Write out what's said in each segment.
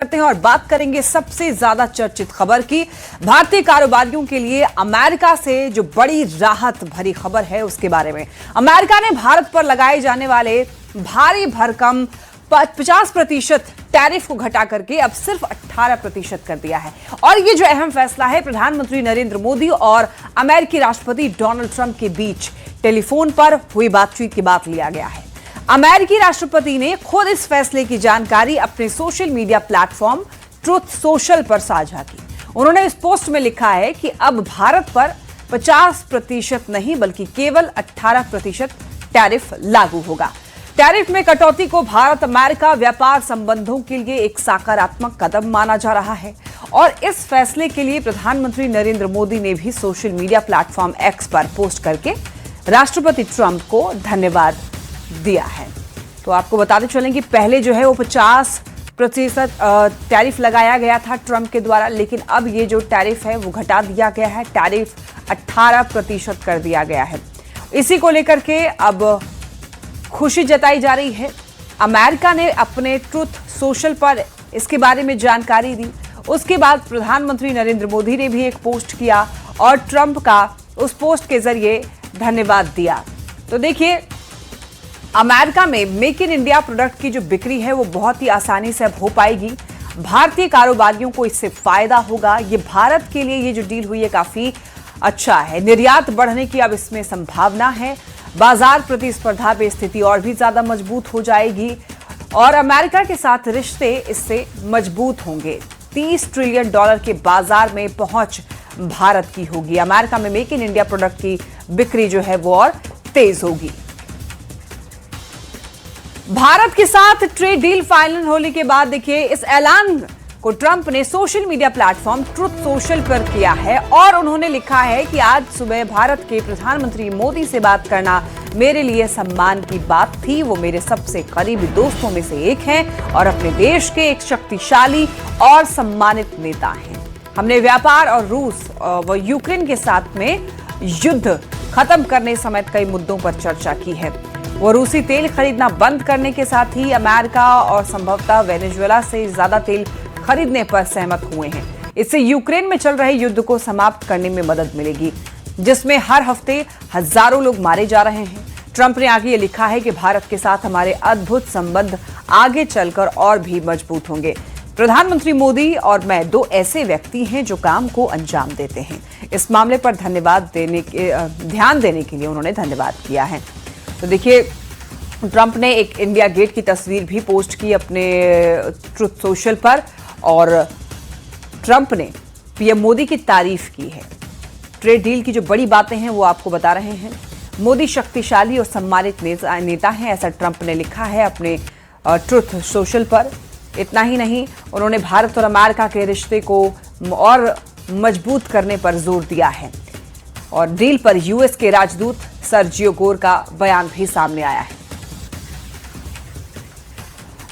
करते हैं और बात करेंगे सबसे ज्यादा चर्चित खबर की। भारतीय कारोबारियों के लिए अमेरिका से जो बड़ी राहत भरी खबर है उसके बारे में। अमेरिका ने भारत पर लगाए जाने वाले भारी भरकम 50% टैरिफ को घटा करके अब सिर्फ 18% कर दिया है। और ये जो अहम फैसला है प्रधानमंत्री नरेंद्र मोदी और अमेरिकी राष्ट्रपति डोनाल्ड ट्रंप के बीच टेलीफोन पर हुई बातचीत के बाद लिया गया है। अमेरिकी राष्ट्रपति ने खुद इस फैसले की जानकारी अपने social media platform truth social पर साझा की। उन्होंने इस पोस्ट में लिखा है कि अब भारत पर 50% नहीं बल्कि केवल 18% टैरिफ लागू होगा। टैरिफ में कटौती को भारत अमेरिका व्यापार संबंधों के लिए एक सकारात्मक कदम माना जा रहा है और इस फैसले के लिए प्रधानमंत्री नरेंद्र मोदी ने भी सोशल मीडिया प्लेटफॉर्म एक्स पर पोस्ट करके राष्ट्रपति ट्रंप को धन्यवाद दिया है। तो आपको बताते चलें कि पहले जो है वो 50% टैरिफ लगाया गया था ट्रंप के द्वारा, लेकिन अब ये जो टैरिफ है वो घटा दिया गया है। टैरिफ 18% कर दिया गया है। इसी को लेकर के अब खुशी जताई जा रही है। अमेरिका ने अपने ट्रुथ सोशल पर इसके बारे में जानकारी दी। उसके बाद प्रधानमंत्री नरेंद्र मोदी ने भी एक पोस्ट किया और ट्रंप का उस पोस्ट के जरिए धन्यवाद दिया। तो देखिए, अमेरिका में मेक इन इंडिया प्रोडक्ट की जो बिक्री है वो बहुत ही आसानी से अब हो पाएगी। भारतीय कारोबारियों को इससे फायदा होगा। ये भारत के लिए ये जो डील हुई है काफी अच्छा है। निर्यात बढ़ने की अब इसमें संभावना है। बाजार प्रतिस्पर्धा में स्थिति और भी ज्यादा मजबूत हो जाएगी और अमेरिका के साथ रिश्ते इससे मजबूत होंगे। $30 ट्रिलियन के बाजार में पहुंच भारत की होगी। अमेरिका में मेक इन इंडिया प्रोडक्ट की बिक्री जो है वो और तेज होगी। भारत के साथ ट्रेड डील फाइनल होने के बाद देखिए इस ऐलान को ट्रंप ने social media platform truth social पर किया है और उन्होंने लिखा है कि आज सुबह भारत के प्रधानमंत्री मोदी से बात करना मेरे लिए सम्मान की बात थी। वो मेरे सबसे करीबी दोस्तों में से एक हैं और अपने देश के एक शक्तिशाली और सम्मानित नेता हैं। हमने व्यापार और रूस व यूक्रेन के साथ में युद्ध खत्म करने समेत कई मुद्दों पर चर्चा की है। वो रूसी तेल खरीदना बंद करने के साथ ही अमेरिका और संभवतः वेनेजुएला से ज्यादा तेल खरीदने पर सहमत हुए हैं। इससे यूक्रेन में चल रहे युद्ध को समाप्त करने में मदद मिलेगी, जिसमें हर हफ्ते हजारों लोग मारे जा रहे हैं। ट्रंप ने आगे ये लिखा है कि भारत के साथ हमारे अद्भुत संबंध आगे चलकर और भी मजबूत होंगे। प्रधानमंत्री मोदी और मैं दो ऐसे व्यक्ति हैं जो काम को अंजाम देते हैं। इस मामले पर ध्यान देने के लिए उन्होंने धन्यवाद किया है। तो देखिए, ट्रंप ने एक इंडिया गेट की तस्वीर भी पोस्ट की अपने ट्रुथ सोशल पर और ट्रंप ने पीएम मोदी की तारीफ की है। ट्रेड डील की जो बड़ी बातें हैं वो आपको बता रहे हैं। मोदी शक्तिशाली और सम्मानित नेता हैं, ऐसा ट्रंप ने लिखा है अपने ट्रुथ सोशल पर। इतना ही नहीं, उन्होंने भारत और अमेरिका के रिश्ते को और मजबूत करने पर जोर दिया है और डील पर यूएस के राजदूत सर्जियो गोर का बयान भी सामने आया है।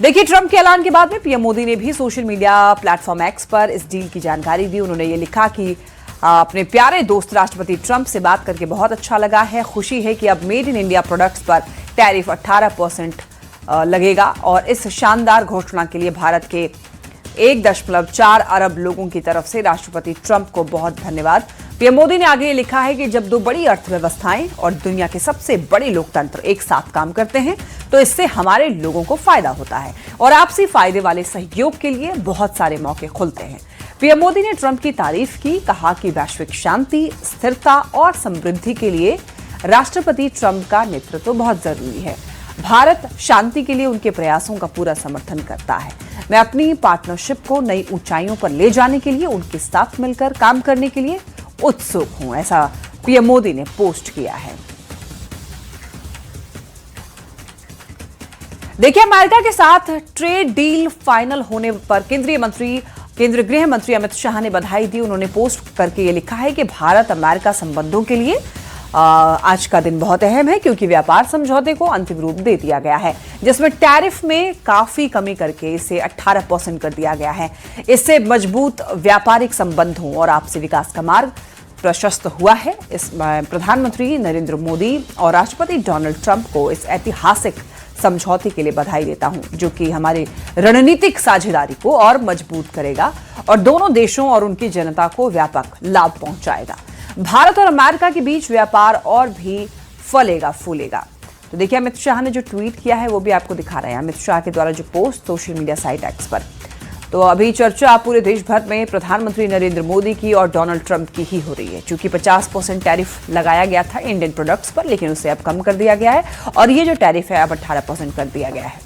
देखिए, ट्रंप के ऐलान के बाद में पीएम मोदी ने भी सोशल मीडिया प्लेटफॉर्म एक्स पर इस डील की जानकारी दी। उन्होंने ये लिखा कि अपने प्यारे दोस्त राष्ट्रपति ट्रंप से बात करके बहुत अच्छा लगा है। खुशी है कि अब मेड इन इंडिया प्रोडक्ट्स पर टैरिफ 18% लगेगा और इस शानदार घोषणा के लिए भारत के 1.4 अरब लोगों की तरफ से राष्ट्रपति ट्रंप को बहुत धन्यवाद। पीएम मोदी ने आगे लिखा है कि जब दो बड़ी अर्थव्यवस्थाएं और दुनिया के सबसे बड़े लोकतंत्र एक साथ काम करते हैं तो इससे हमारे लोगों को फायदा होता है और आपसी फायदे वाले सहयोग के लिए बहुत सारे मौके खुलते हैं। पीएम मोदी ने ट्रंप की तारीफ की, कहा कि वैश्विक शांति, स्थिरता और समृद्धि के लिए राष्ट्रपति ट्रंप का नेतृत्व बहुत जरूरी है। भारत शांति के लिए उनके प्रयासों का पूरा समर्थन करता है। मैं अपनी पार्टनरशिप को नई ऊंचाइयों पर ले जाने के लिए उनके साथ मिलकर काम करने के लिए उत्सुक हूं, ऐसा पीएम मोदी ने पोस्ट किया है। देखिए, अमेरिका के साथ ट्रेड डील फाइनल होने पर केंद्रीय गृह मंत्री अमित शाह ने बधाई दी। उन्होंने पोस्ट करके ये लिखा है कि भारत अमेरिका संबंधों के लिए आज का दिन बहुत अहम है क्योंकि व्यापार समझौते को अंतिम रूप दे दिया गया है, जिसमें टैरिफ में काफी कमी करके इसे 18% कर दिया गया है। इससे मजबूत व्यापारिक संबंधों और आपसी विकास का मार्ग प्रशस्त हुआ है। इस प्रधानमंत्री नरेंद्र मोदी और राष्ट्रपति डोनाल्ड ट्रंप को इस ऐतिहासिक समझौते के लिए बधाई देता हूं, जो कि हमारी रणनीतिक साझेदारी को और मजबूत करेगा और दोनों देशों और उनकी जनता को व्यापक लाभ पहुंचाएगा। भारत और अमेरिका के बीच व्यापार और भी फलेगा फूलेगा। तो देखिए अमित शाह ने जो ट्वीट किया है वो भी आपको दिखा रहे हैं। अमित शाह के द्वारा जो post social media site x पर। तो अभी चर्चा पूरे देश भर में प्रधानमंत्री नरेंद्र मोदी की और डोनाल्ड ट्रंप की ही हो रही है, क्योंकि 50% टैरिफ लगाया गया था इंडियन प्रोडक्ट्स पर, लेकिन उसे अब कम कर दिया गया है और ये जो टैरिफ है अब 18% कर दिया गया है।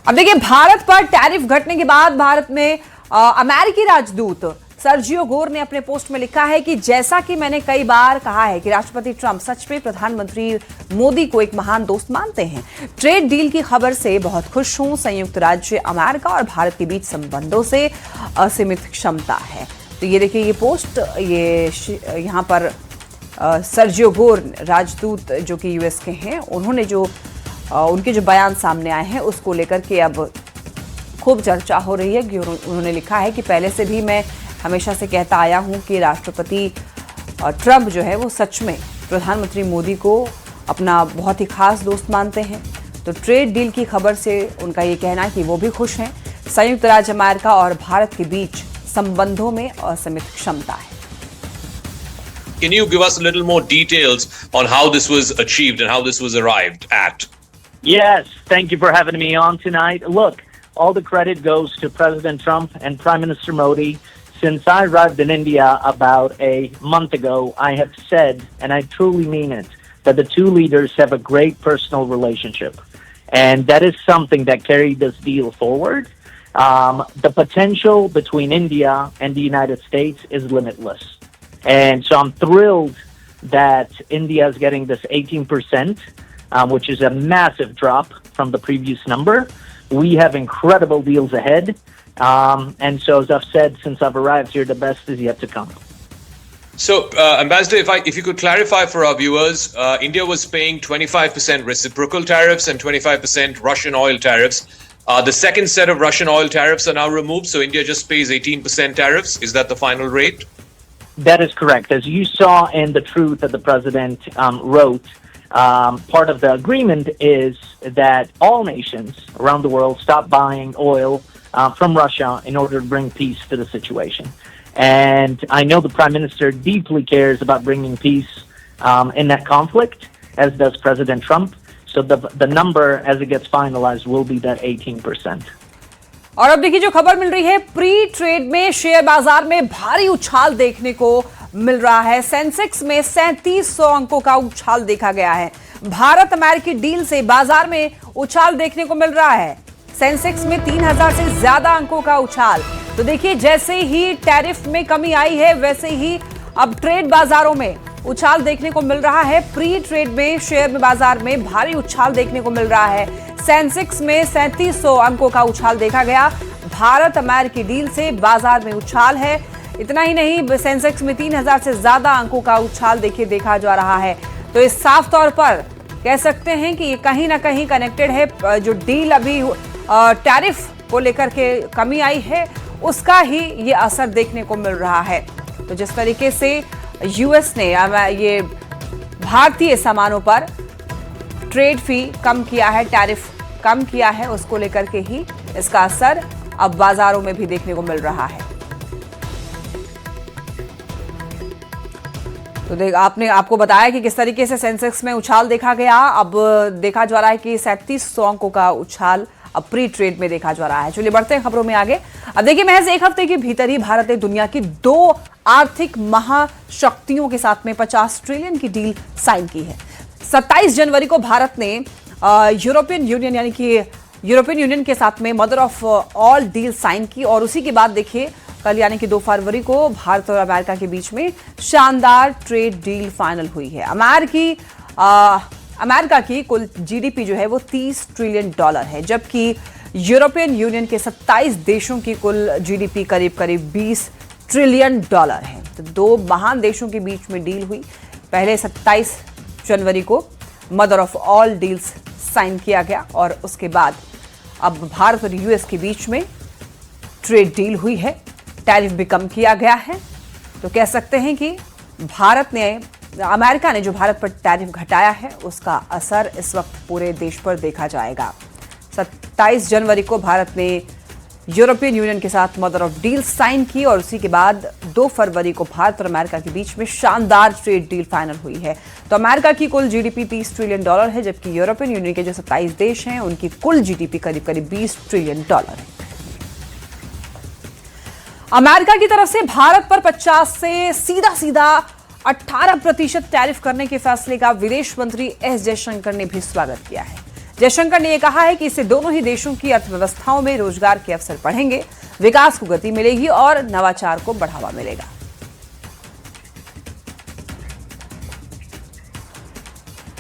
अब देखिए भारत पर टैरिफ घटने के बाद भारत में अमेरिकी राजदूत सर्जियो गोर ने अपने पोस्ट में लिखा है कि जैसा कि मैंने कई बार कहा है कि राष्ट्रपति ट्रंप सच में प्रधानमंत्री मोदी को एक महान दोस्त मानते हैं। ट्रेड डील की खबर से बहुत खुश हूं। संयुक्त राज्य अमेरिका और भारत के बीच संबंधों से असीमित क्षमता है। तो ये देखिए ये पोस्ट, ये यहाँ पर सर्जियो गोर राजदूत जो कि यूएस के हैं, उन्होंने जो उनके जो बयान सामने आए हैं उसको लेकर के अब खूब चर्चा हो रही है। कि उन्होंने लिखा है कि पहले से भी मैं हमेशा से कहता आया हूं कि राष्ट्रपति ट्रंप जो है वो सच में प्रधानमंत्री मोदी को अपना बहुत ही खास दोस्त मानते हैं। तो ट्रेड डील की खबर से उनका ये कहना है कि वो भी खुश हैं। संयुक्त राज्य अमेरिका और भारत के बीच संबंधों में असीमित क्षमता है। Can you give us a little more details on how this was achieved and how this was arrived at? Yes, thank you for having me on tonight. Look, all the credit goes to President Trump and Prime Minister Modi. Since I arrived in India about a month ago, I have said, and I truly mean it, that the two leaders have a great personal relationship. And that is something that carried this deal forward. The potential between India and the United States is limitless. And so I'm thrilled that India is getting this 18%, which is a massive drop from the previous number. We have incredible deals ahead. And so, as I've said since I've arrived here, the best is yet to come. So, Ambassador, if you could clarify for our viewers, India was paying 25% reciprocal tariffs and 25% Russian oil tariffs. The second set of Russian oil tariffs are now removed, so India just pays 18% tariffs. Is that the final rate? That is correct. As you saw in the truth that the president wrote, part of the agreement is that all nations around the world stop buying oil from Russia in order to bring peace to the situation. And I know the Prime Minister deeply cares about bringing peace in that conflict, as does President Trump. So the number, as it gets finalized, will be that 18%. और अब देखिए जो खबर मिल रही है, pre trade में share बाजार में भारी उछाल देखने को मिल रहा है। सेंसेक्स में 3700 अंकों का उछाल देखा गया है। भारत अमेरिकी डील से बाजार में उछाल देखने को मिल रहा है। सेंसेक्स में 3000 से ज्यादा अंकों का उछाल। तो देखिए जैसे ही टैरिफ में कमी आई है वैसे ही अब ट्रेड बाजारों में उछाल देखने को मिल रहा है। प्री ट्रेड में शेयर बाजार में भारी उछाल देखने को मिल रहा है। सेंसेक्स में 3700 अंकों का उछाल देखा गया। भारत अमेरिकी डील से बाजार में उछाल है। इतना ही नहीं, सेंसेक्स में 3000 से ज्यादा अंकों का उछाल देखा जा रहा है। तो इस साफ तौर पर कह सकते हैं कि ये कहीं ना कहीं कनेक्टेड है। जो डील अभी टैरिफ को लेकर के कमी आई है उसका ही ये असर देखने को मिल रहा है। तो जिस तरीके से यूएस ने ये भारतीय सामानों पर ट्रेड फी कम किया है, टैरिफ कम किया है, उसको लेकर के ही इसका असर अब बाजारों में भी देखने को मिल रहा है। तो आपको बताया कि किस तरीके से सेंसेक्स में उछाल देखा गया। अब देखा जा रहा है कि 3700 अंकों का उछाल अब प्री ट्रेड में देखा जा रहा है। चलिए बढ़ते हैं खबरों में आगे। अब देखिए महज एक हफ्ते के भीतर ही भारत ने दुनिया की 2 आर्थिक महाशक्तियों के साथ में 50 ट्रिलियन की डील साइन की है। 27 जनवरी को भारत ने यूरोपियन यूनियन यानी कि यूरोपियन यूनियन के साथ में mother of all deal sign की और उसी के बाद देखिए कल यानी कि 2 फरवरी को भारत और अमेरिका के बीच में शानदार ट्रेड डील फाइनल हुई है। अमेरिका की कुल जीडीपी जो है वो $30 ट्रिलियन है, जबकि यूरोपियन यूनियन के 27 देशों की कुल जीडीपी करीब 20 ट्रिलियन है। तो 2 महान देशों के बीच में डील हुई। पहले 27 जनवरी को mother of all deals sign किया गया और उसके बाद अब भारत और यूएस के बीच में ट्रेड डील हुई है, टैरिफ भी कम किया गया है। तो कह सकते हैं कि भारत ने अमेरिका ने जो भारत पर टैरिफ घटाया है उसका असर इस वक्त पूरे देश पर देखा जाएगा। 27 जनवरी को भारत ने यूरोपियन यूनियन के साथ मदर ऑफ डील साइन की और उसी के बाद 2 फरवरी को भारत और अमेरिका के बीच में शानदार ट्रेड डील फाइनल हुई है। तो अमेरिका की कुल जीडीपी $30 ट्रिलियन है, जबकि यूरोपियन यूनियन के जो 27 देश हैं उनकी कुल जीडीपी करीब करीब $20 ट्रिलियन है। अमेरिका की तरफ से भारत पर 50 से सीधा 18% टैरिफ करने के फैसले का विदेश मंत्री एस जयशंकर ने भी स्वागत किया है। जयशंकर ने यह कहा है कि इससे दोनों ही देशों की अर्थव्यवस्थाओं में रोजगार के अवसर बढ़ेंगे, विकास को गति मिलेगी और नवाचार को बढ़ावा मिलेगा।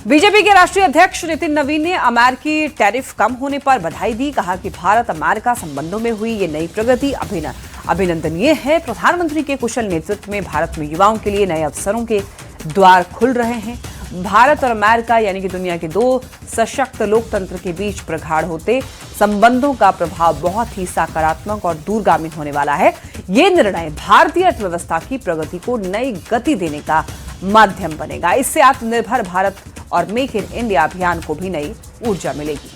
बीजेपी के राष्ट्रीय अध्यक्ष नितिन नवीन ने अमेरिकी टैरिफ कम होने पर बधाई दी। कहा कि भारत अमेरिका संबंधों में हुई ये नई प्रगति अभिनंदनीय है। प्रधानमंत्री के कुशल नेतृत्व में भारत में युवाओं के लिए नए अवसरों के द्वार खुल रहे हैं। भारत और अमेरिका यानी कि दुनिया के 2 सशक्त लोकतंत्र के बीच प्रगाढ़ होते संबंधों का प्रभाव बहुत ही सकारात्मक और दूरगामी होने वाला है। ये निर्णय भारतीय अर्थव्यवस्था की प्रगति को नई गति देने का माध्यम बनेगा। इससे आत्मनिर्भर भारत और मेक इन इंडिया अभियान को भी नई ऊर्जा मिलेगी।